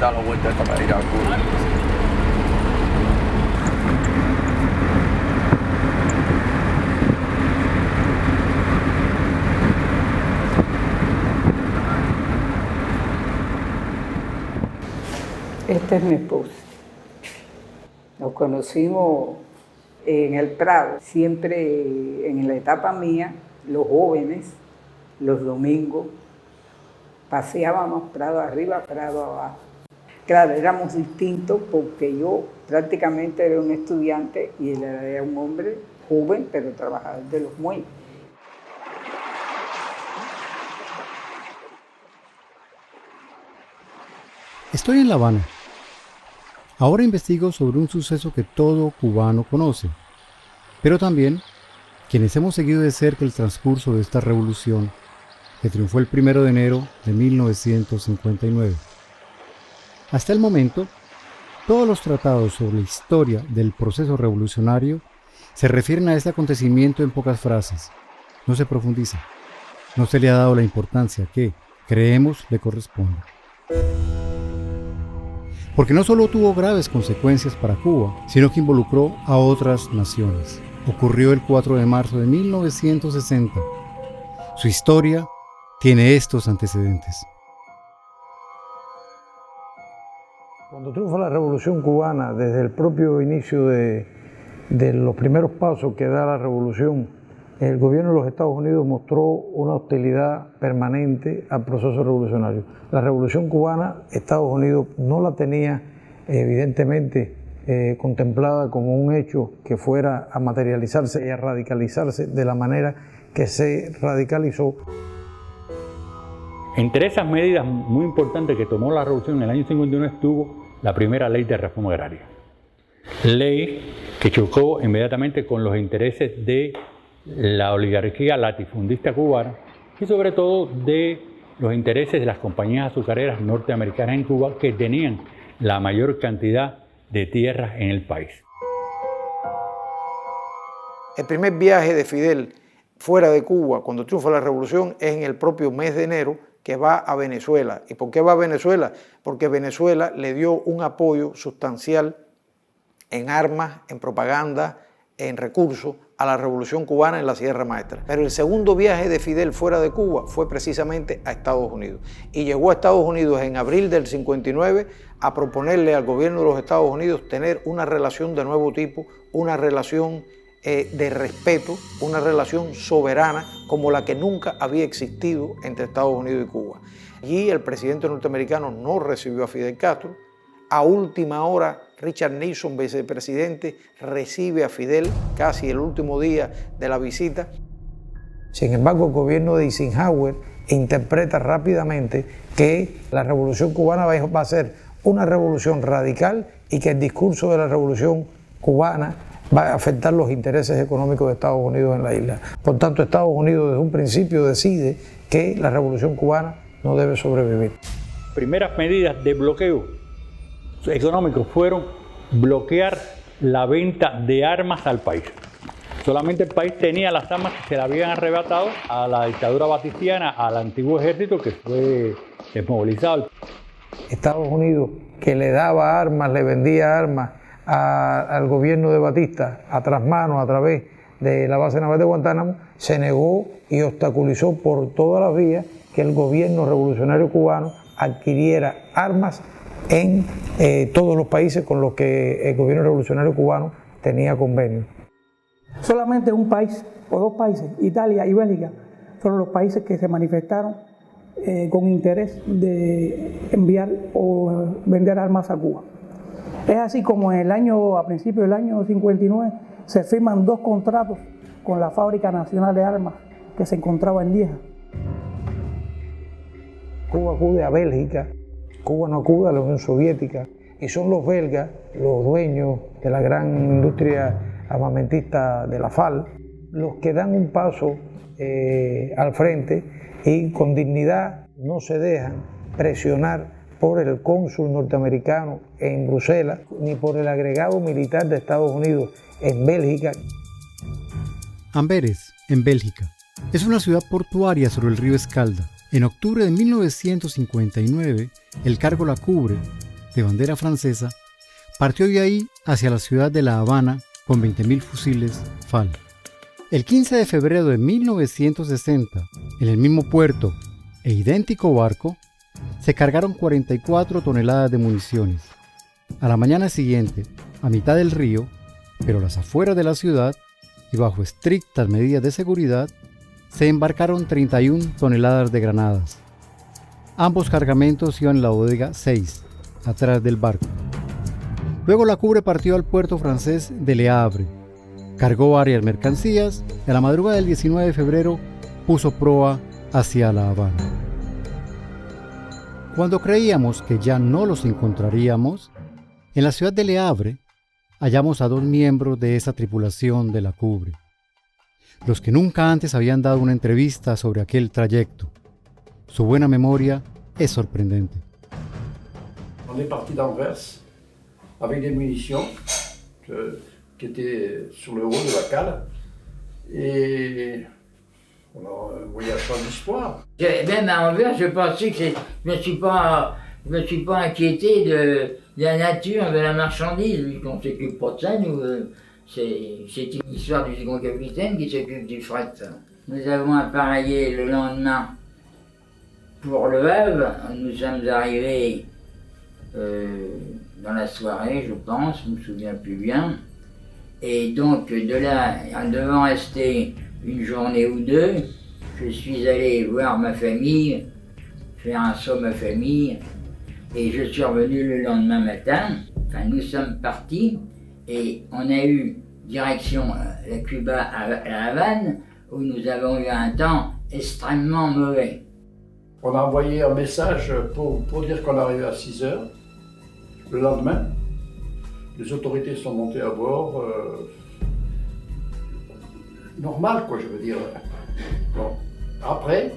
dar la vuelta esta para ir a Cuba. Este es mi esposo. Nos conocimos en el Prado, siempre en la etapa mía, los jóvenes, los domingos, paseábamos Prado arriba, Prado abajo. Claro, éramos distintos porque yo prácticamente era un estudiante y él era un hombre joven, pero trabajador de los muelles. Estoy en La Habana. Ahora investigo sobre un suceso que todo cubano conoce, pero también quienes hemos seguido de cerca el transcurso de esta revolución que triunfó el 1 de enero de 1959. Hasta el momento, todos los tratados sobre la historia del proceso revolucionario se refieren a este acontecimiento en pocas frases. No se profundiza. No se le ha dado la importancia que, creemos, le corresponde. Porque no solo tuvo graves consecuencias para Cuba, sino que involucró a otras naciones. Ocurrió el 4 de marzo de 1960. Su historia tiene estos antecedentes. Cuando triunfa la Revolución Cubana, desde el propio inicio de los primeros pasos que da la revolución, el gobierno de los Estados Unidos mostró una hostilidad permanente al proceso revolucionario. La Revolución Cubana, Estados Unidos no la tenía evidentemente contemplada como un hecho que fuera a materializarse y a radicalizarse de la manera que se radicalizó. Entre esas medidas muy importantes que tomó la revolución en el año 51 estuvo la primera ley de reforma agraria. Ley que chocó inmediatamente con los intereses de la oligarquía latifundista cubana y sobre todo de los intereses de las compañías azucareras norteamericanas en Cuba que tenían la mayor cantidad de tierras en el país. El primer viaje de Fidel fuera de Cuba, cuando triunfa la revolución, es en el propio mes de enero, que va a Venezuela. ¿Y por qué va a Venezuela? Porque Venezuela le dio un apoyo sustancial en armas, en propaganda, en recursos a la revolución cubana en la Sierra Maestra. Pero el segundo viaje de Fidel fuera de Cuba fue precisamente a Estados Unidos. Y llegó a Estados Unidos en abril del 59 a proponerle al gobierno de los Estados Unidos tener una relación de nuevo tipo, una relación de respeto, una relación soberana como la que nunca había existido entre Estados Unidos y Cuba. Allí el presidente norteamericano no recibió a Fidel Castro. A última hora, Richard Nixon, vicepresidente, recibe a Fidel casi el último día de la visita. Sin embargo, el gobierno de Eisenhower interpreta rápidamente que la revolución cubana va a ser una revolución radical y que el discurso de la revolución cubana va a afectar los intereses económicos de Estados Unidos en la isla. Por tanto, Estados Unidos desde un principio decide que la revolución cubana no debe sobrevivir. Primeras medidas de bloqueo económicos fueron bloquear la venta de armas al país. Solamente el país tenía las armas que se le habían arrebatado a la dictadura batistiana, al antiguo ejército que fue desmovilizado. Estados Unidos, que le daba armas, le vendía armas al gobierno de Batista a trasmano a través de la base naval de Guantánamo, se negó y obstaculizó por todas las vías que el gobierno revolucionario cubano adquiriera armas en todos los países con los que el gobierno revolucionario cubano tenía convenio. Solamente un país o dos países, Italia y Bélgica, fueron los países que se manifestaron con interés de enviar o vender armas a Cuba. Es así como a principios del año 59 se firman 2 contratos con la Fábrica Nacional de Armas que se encontraba en Lieja. Cuba acude a Bélgica, Cuba no acude a la Unión Soviética, y son los belgas, los dueños de la gran industria armamentista de la FAL, los que dan un paso al frente y con dignidad no se dejan presionar por el cónsul norteamericano en Bruselas ni por el agregado militar de Estados Unidos en Bélgica. Amberes, en Bélgica, es una ciudad portuaria sobre el río Escalda. En octubre de 1959, el cargo la cubre de bandera francesa, partió de ahí hacia la ciudad de La Habana con 20.000 fusiles FAL. El 15 de febrero de 1960, en el mismo puerto e idéntico barco, se cargaron 44 toneladas de municiones. A la mañana siguiente, a mitad del río, pero a las afueras de la ciudad y bajo estrictas medidas de seguridad, se embarcaron 31 toneladas de granadas. Ambos cargamentos iban en la bodega 6, atrás del barco. Luego la Cubre partió al puerto francés de Le Havre, cargó varias mercancías y a la madrugada del 19 de febrero puso proa hacia La Habana. Cuando creíamos que ya no los encontraríamos, en la ciudad de Le Havre hallamos a 2 miembros de esa tripulación de la Cubre, los que nunca antes habían dado una entrevista sobre aquel trayecto. Su buena memoria es sorprendente. On est parti d'Anvers avec des munitions qui étaient sur le haut de la cale et on a un voyage sans histoire. Même à Anvers, je pensais que je me suis pas inquiété de la nature, de la marchandise, vu qu'on s'occupe pas de ça, nous. C'est une histoire du second capitaine qui s'occupe du fret. Nous avons appareillé le lendemain pour Le Havre. Nous sommes arrivés dans la soirée, je pense, je ne me souviens plus bien. Et donc de là, en devant rester une journée ou deux, je suis allé voir ma famille, faire un saut à ma famille, et je suis revenu le lendemain matin. Enfin, nous sommes partis. Et on a eu direction la Cuba à La Havane, où nous avons eu un temps extrêmement mauvais. On a envoyé un message pour dire qu'on arrivait à 6 heures. Le lendemain, les autorités sont montées à bord. Normal, quoi, je veux dire. Bon. Après,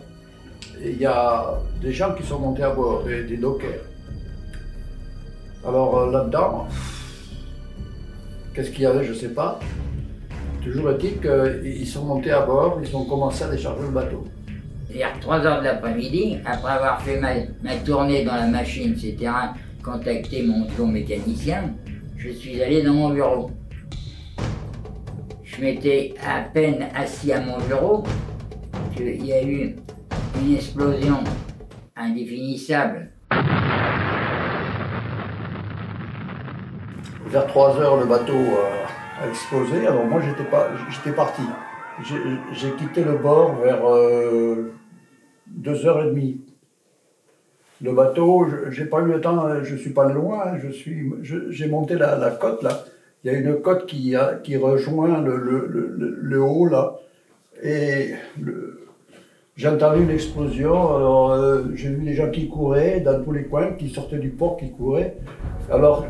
il y a des gens qui sont montés à bord, des dockers. Alors là-dedans, qu'est-ce qu'il y avait, je ne sais pas. Toujours est-il qu'ils sont montés à bord, ils ont commencé à décharger le bateau. Vers 3 heures de l'après-midi, après avoir fait ma tournée dans la machine, etc., contacté mon mécanicien, je suis allé dans mon bureau. Je m'étais à peine assis à mon bureau qu'il y a eu une explosion indéfinissable. Vers 3 heures, le bateau a explosé. Alors moi, j'étais parti. J'ai quitté le bord vers 2h30. Le bateau, j'ai pas eu le temps, je suis pas loin. J'ai monté la côte là. Il y a une côte qui rejoint le haut là. Et j'ai entendu une explosion. Alors j'ai vu des gens qui couraient dans tous les coins, qui sortaient du port, qui couraient. Alors,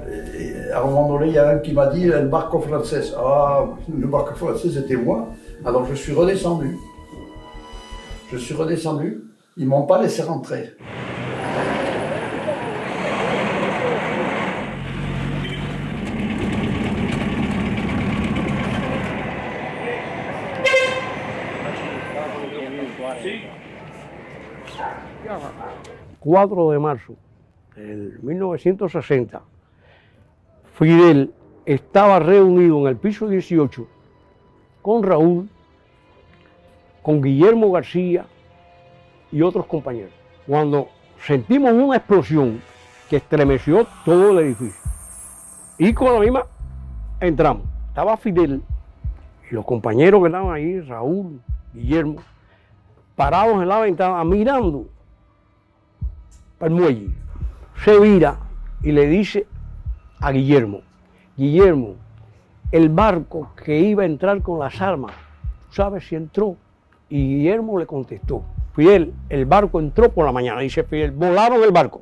à un moment donné, il y a un qui m'a dit « le barco français ». Ah, le barco français, c'était moi. Alors, je suis redescendu. Ils ne m'ont pas laissé rentrer. El 4 de marzo del 1960, Fidel estaba reunido en el piso 18 con Raúl, con Guillermo García y otros compañeros, cuando sentimos una explosión que estremeció todo el edificio. Y con la misma entramos. Estaba Fidel y los compañeros que estaban ahí, Raúl, Guillermo, parados en la ventana mirando para el muelle. Se vira y le dice a Guillermo, Guillermo, el barco que iba a entrar con las armas, ¿sabes si entró? Y Guillermo le contestó, Fidel, el barco entró por la mañana. Dice Fidel, volaron el barco,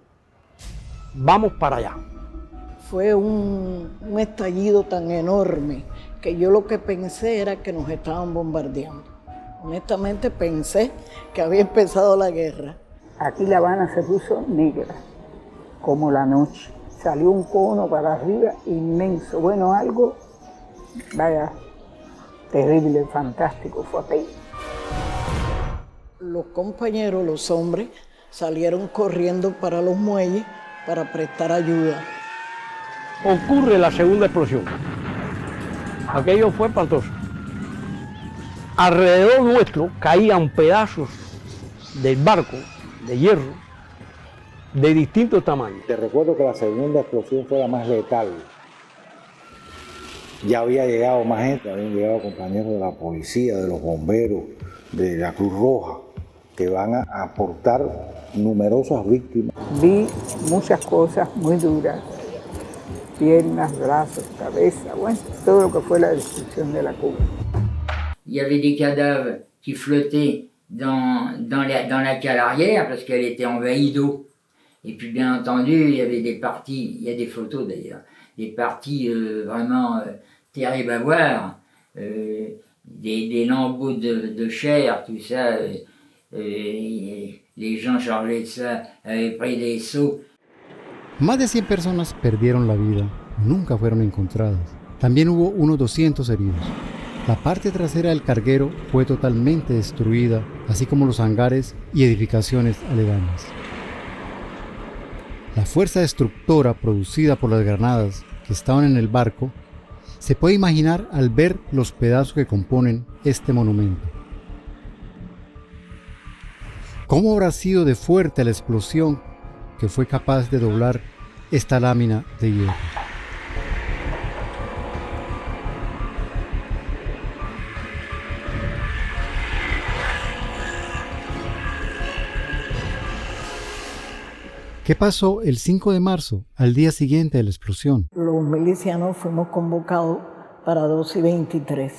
vamos para allá. Fue un estallido tan enorme que yo lo que pensé era que nos estaban bombardeando. Honestamente pensé que había empezado la guerra. Aquí La Habana se puso negra, como la noche. Salió un cono para arriba inmenso. Bueno, algo, vaya, terrible, fantástico, fue aquello. Los compañeros, los hombres, salieron corriendo para los muelles para prestar ayuda. ocurre la segunda explosión. Aquello fue espantoso. Alrededor nuestro caían pedazos del barco de hierro de distintos tamaños. Te recuerdo que la segunda explosión fue la más letal. Ya había llegado más gente, habían llegado compañeros de la policía, de los bomberos, de la Cruz Roja, que van a aportar numerosas víctimas. Vi muchas cosas muy duras, piernas, brazos, cabeza, bueno, todo lo que fue la destrucción de la Cuba. Il y avait des cadavres qui flottaient dans la cale arrière parce qu'elle était envahie d'eau. Et puis bien entendu, il y avait des parties, il y a des photos d'ailleurs, des parties vraiment terribles à voir, des lambeaux de chair, tout ça. Les gens chargeaient de ça, avaient pris des seaux. Más de 100 personas perdieron la vida, nunca fueron encontradas. También hubo unos 200 heridos. La parte trasera del carguero fue totalmente destruida, así como los hangares y edificaciones aledañas. La fuerza destructora producida por las granadas que estaban en el barco se puede imaginar al ver los pedazos que componen este monumento. ¿Cómo habrá sido de fuerte la explosión que fue capaz de doblar esta lámina de hierro? ¿Qué pasó el 5 de marzo, al día siguiente de la explosión? Los milicianos fuimos convocados para 2:23,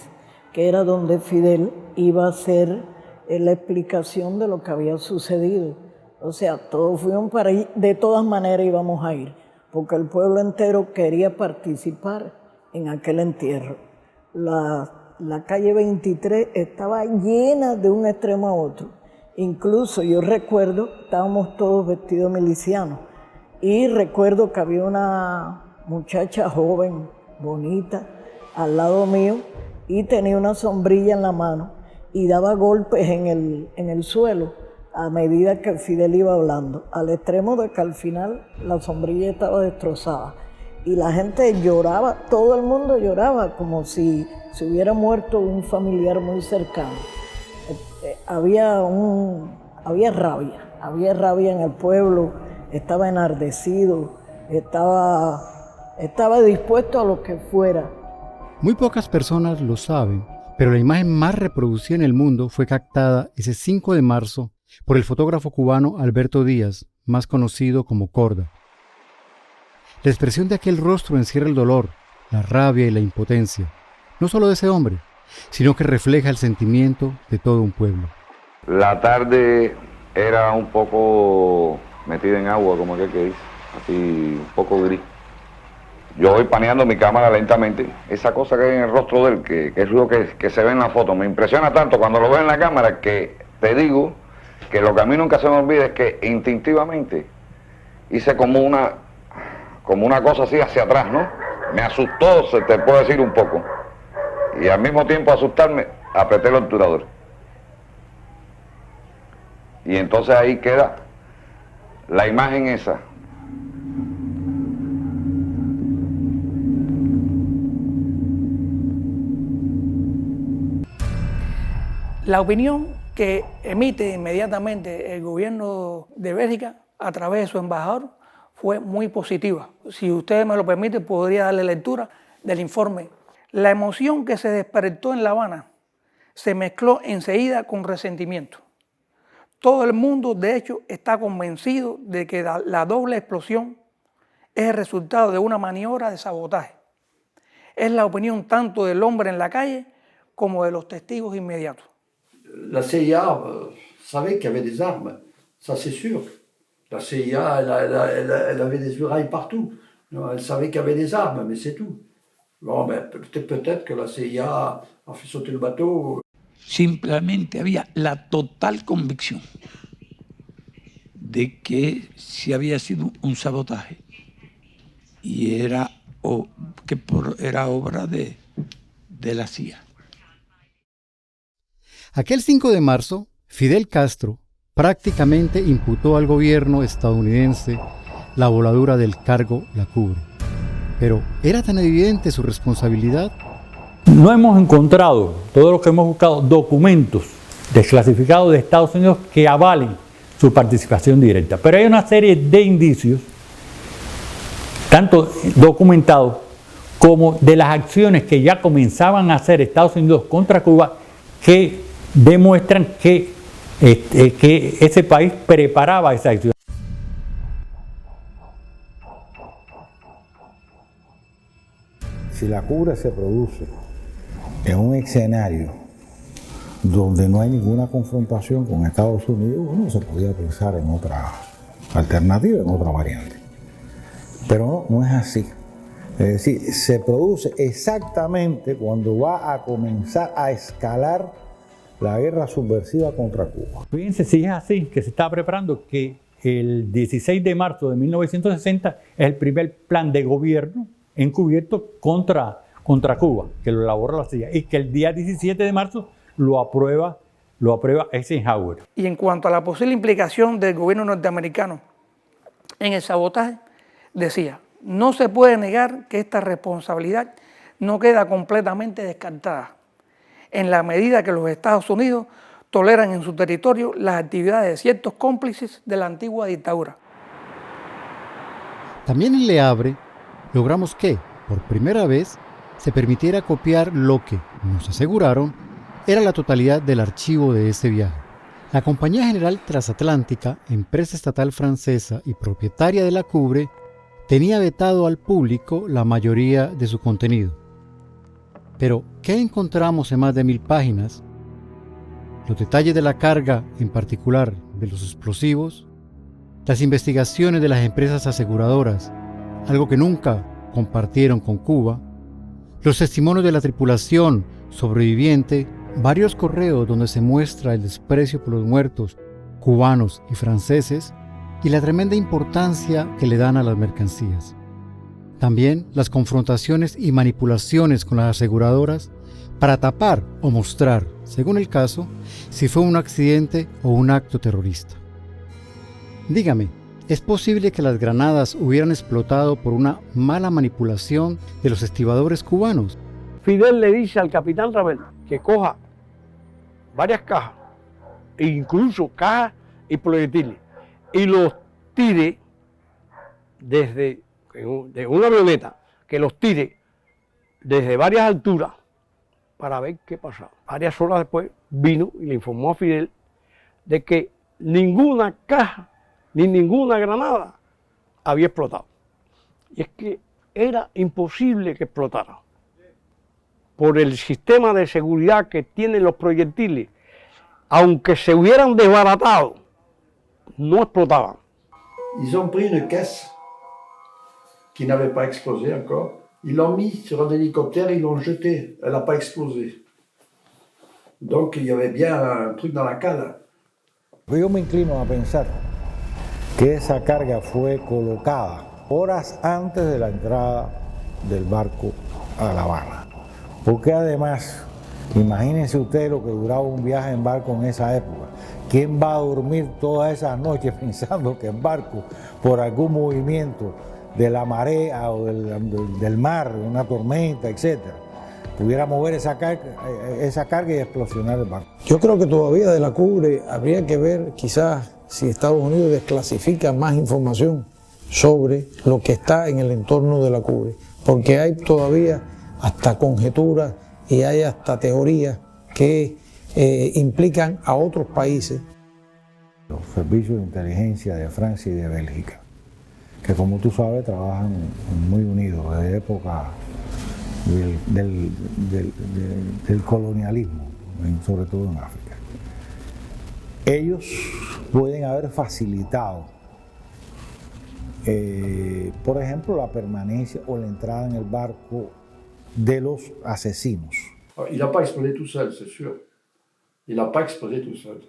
que era donde Fidel iba a hacer la explicación de lo que había sucedido. O sea, todos fuimos para ir, de todas maneras íbamos a ir, porque el pueblo entero quería participar en aquel entierro. La calle 23 estaba llena de un extremo a otro. Incluso yo recuerdo, estábamos todos vestidos milicianos, y recuerdo que había una muchacha joven, bonita, al lado mío, y tenía una sombrilla en la mano, y daba golpes en el suelo a medida que Fidel iba hablando, al extremo de que al final la sombrilla estaba destrozada. Y la gente lloraba, todo el mundo lloraba, como si se hubiera muerto un familiar muy cercano. Había rabia en el pueblo, estaba enardecido, estaba dispuesto a lo que fuera. Muy pocas personas lo saben, pero la imagen más reproducida en el mundo fue captada ese 5 de marzo por el fotógrafo cubano Alberto Díaz, más conocido como Korda. La expresión de aquel rostro encierra el dolor, la rabia y la impotencia, no solo de ese hombre, sino que refleja el sentimiento de todo un pueblo. La tarde era un poco metida en agua, como aquel que dice, así un poco gris. Yo voy paneando mi cámara lentamente, esa cosa que hay en el rostro de él, que es lo que se ve en la foto, me impresiona tanto cuando lo veo en la cámara que te digo que lo que a mí nunca se me olvida es que instintivamente hice como una cosa así hacia atrás, ¿no? Me asustó, se te puede decir un poco. Y al mismo tiempo asustarme, apreté el obturador. Y entonces ahí queda la imagen esa. La opinión que emite inmediatamente el gobierno de Bélgica a través de su embajador fue muy positiva. Si ustedes me lo permiten, podría darle lectura del informe. La emoción que se despertó en La Habana se mezcló enseguida con resentimiento. Todo el mundo, de hecho, está convencido de que la doble explosión es el resultado de una maniobra de sabotaje. Es la opinión tanto del hombre en la calle como de los testigos inmediatos. La CIA savait qu'il y avait des armes, ça c'est sûr. La CIA, elle avait des murailles partout. Elle savait qu'il y avait des armes, mais c'est tout. Bon, mais peut-être que la CIA a fait sauter le bateau. Simplemente había la total convicción de que sí había sido un sabotaje y era obra de la CIA. Aquel 5 de marzo, Fidel Castro prácticamente imputó al gobierno estadounidense la voladura del cargo La Cubre. Pero ¿era tan evidente su responsabilidad? No hemos encontrado, todo lo que hemos buscado, documentos desclasificados de Estados Unidos que avalen su participación directa. Pero hay una serie de indicios, tanto documentados como de las acciones que ya comenzaban a hacer Estados Unidos contra Cuba, que demuestran que ese país preparaba esa acción. Si la Cuba se produce en un escenario donde no hay ninguna confrontación con Estados Unidos, bueno, se podía pensar en otra alternativa, en otra variante. Pero no es así. Es decir, se produce exactamente cuando va a comenzar a escalar la guerra subversiva contra Cuba. Fíjense, si es así, que se está preparando, que el 16 de marzo de 1960 es el primer plan de gobierno encubierto contra Cuba, que lo elabora la CIA, y que el día 17 de marzo lo aprueba Eisenhower. Y en cuanto a la posible implicación del gobierno norteamericano en el sabotaje, decía: no se puede negar que esta responsabilidad no queda completamente descartada, en la medida que los Estados Unidos toleran en su territorio las actividades de ciertos cómplices de la antigua dictadura. También en Le Havre logramos que, por primera vez, se permitiera copiar lo que, nos aseguraron, era la totalidad del archivo de ese viaje. La Compañía General Transatlántica, empresa estatal francesa y propietaria de la Cubre, tenía vetado al público la mayoría de su contenido. Pero, ¿qué encontramos en más de 1000 páginas? Los detalles de la carga, en particular de los explosivos, las investigaciones de las empresas aseguradoras, algo que nunca compartieron con Cuba, los testimonios de la tripulación sobreviviente, varios correos donde se muestra el desprecio por los muertos cubanos y franceses y la tremenda importancia que le dan a las mercancías. También las confrontaciones y manipulaciones con las aseguradoras para tapar o mostrar, según el caso, si fue un accidente o un acto terrorista. Dígame, ¿es posible que las granadas hubieran explotado por una mala manipulación de los estibadores cubanos? Fidel le dice al capitán Ravel que coja varias cajas, e incluso cajas y proyectiles, y los tire de una avioneta, que los tire desde varias alturas para ver qué pasaba. Varias horas después vino y le informó a Fidel de que ninguna caja ni ninguna granada había explotado. Y es que era imposible que explotara. Por el sistema de seguridad que tienen los proyectiles, aunque se hubieran desbaratado, no explotaban. Ils ont pris une caisse qui n'avait pas explosé encore. Ils l'ont mis sur un hélicoptère et ils l'ont jetée. Elle n'a pas explosé. Donc il y avait bien un truc dans la cale. Yo me inclino a pensar que esa carga fue colocada horas antes de la entrada del barco a La Habana. Porque además, imagínense usted lo que duraba un viaje en barco en esa época. ¿Quién va a dormir todas esas noches pensando que el barco, por algún movimiento de la marea o del mar, una tormenta, etcétera, pudiera mover esa carga y explosionar el barco? Yo creo que todavía de la Cubre habría que ver quizás si Estados Unidos desclasifica más información sobre lo que está en el entorno de la Cubre, porque hay todavía hasta conjeturas y hay hasta teorías que implican a otros países. Los servicios de inteligencia de Francia y de Bélgica, que como tú sabes trabajan muy unidos desde época del colonialismo, sobre todo en África. Ellos pueden haber facilitado, por ejemplo, la permanencia o la entrada en el barco de los asesinos. Il n'a pas explosé tout seul, c'est sûr. Il n'a pas explosé tout seul.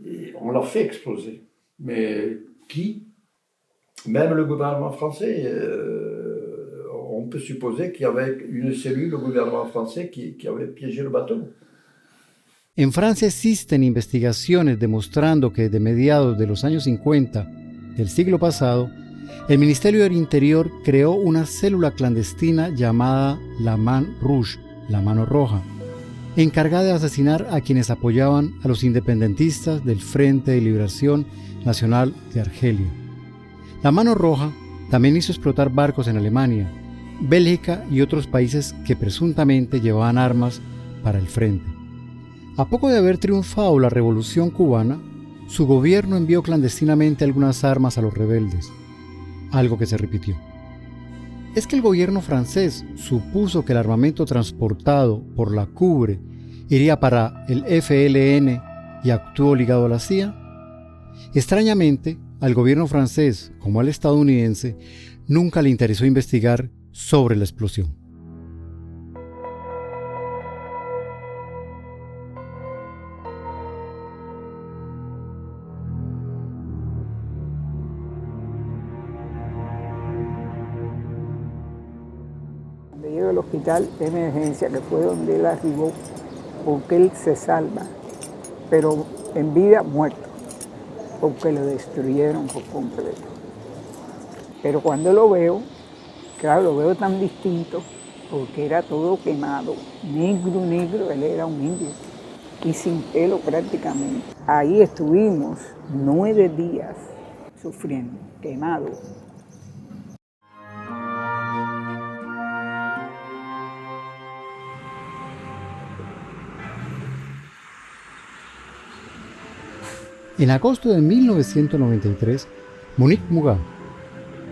Et on l'a fait exploser. Mais qui? Même le gouvernement français, on peut supposer qu'il y avait une cellule au gouvernement français qui avait piégé le bateau. En Francia existen investigaciones demostrando que desde mediados de los años 50 del siglo pasado, el Ministerio del Interior creó una célula clandestina llamada la Main Rouge, la Mano Roja, encargada de asesinar a quienes apoyaban a los independentistas del Frente de Liberación Nacional de Argelia. La Mano Roja también hizo explotar barcos en Alemania, Bélgica y otros países que presuntamente llevaban armas para el frente. A poco de haber triunfado la Revolución cubana, su gobierno envió clandestinamente algunas armas a los rebeldes, algo que se repitió. Es que el gobierno francés supuso que el armamento transportado por la Cubre iría para el FLN y actuó ligado a la CIA. Extrañamente, al gobierno francés, como al estadounidense, nunca le interesó investigar sobre la explosión. Cuando llego al hospital de emergencia, que fue donde él arribó, porque él se salva, pero en vida muerto, porque lo destruyeron por completo. Pero cuando lo veo, claro, lo veo tan distinto, porque era todo quemado, negro, él era un indio, y sin pelo prácticamente. Ahí estuvimos 9 días sufriendo, quemado. En agosto de 1993, Monique Mugat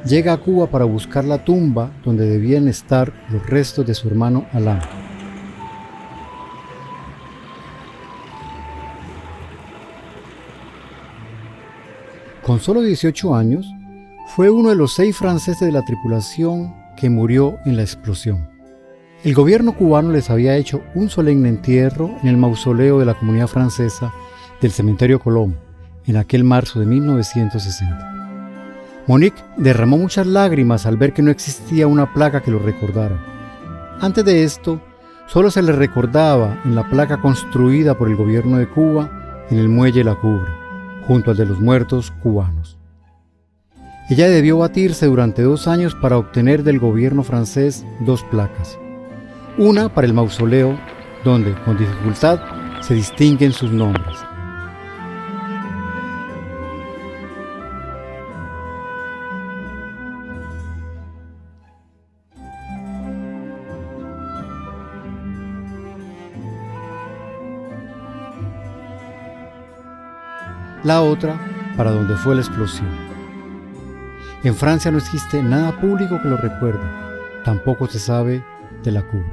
llega a Cuba para buscar la tumba donde debían estar los restos de su hermano Alain. Con solo 18 años, fue uno de los 6 franceses de la tripulación que murió en la explosión. El gobierno cubano les había hecho un solemne entierro en el mausoleo de la comunidad francesa del cementerio Colón, en aquel marzo de 1960. Monique derramó muchas lágrimas al ver que no existía una placa que lo recordara. Antes de esto, solo se le recordaba en la placa construida por el gobierno de Cuba en el muelle La Cubre, junto al de los muertos cubanos. Ella debió batirse durante 2 años para obtener del gobierno francés 2 placas. Una para el mausoleo, donde con dificultad se distinguen sus nombres. La otra para donde fue la explosión. En Francia no existe nada público que lo recuerde, tampoco se sabe de la Cuba.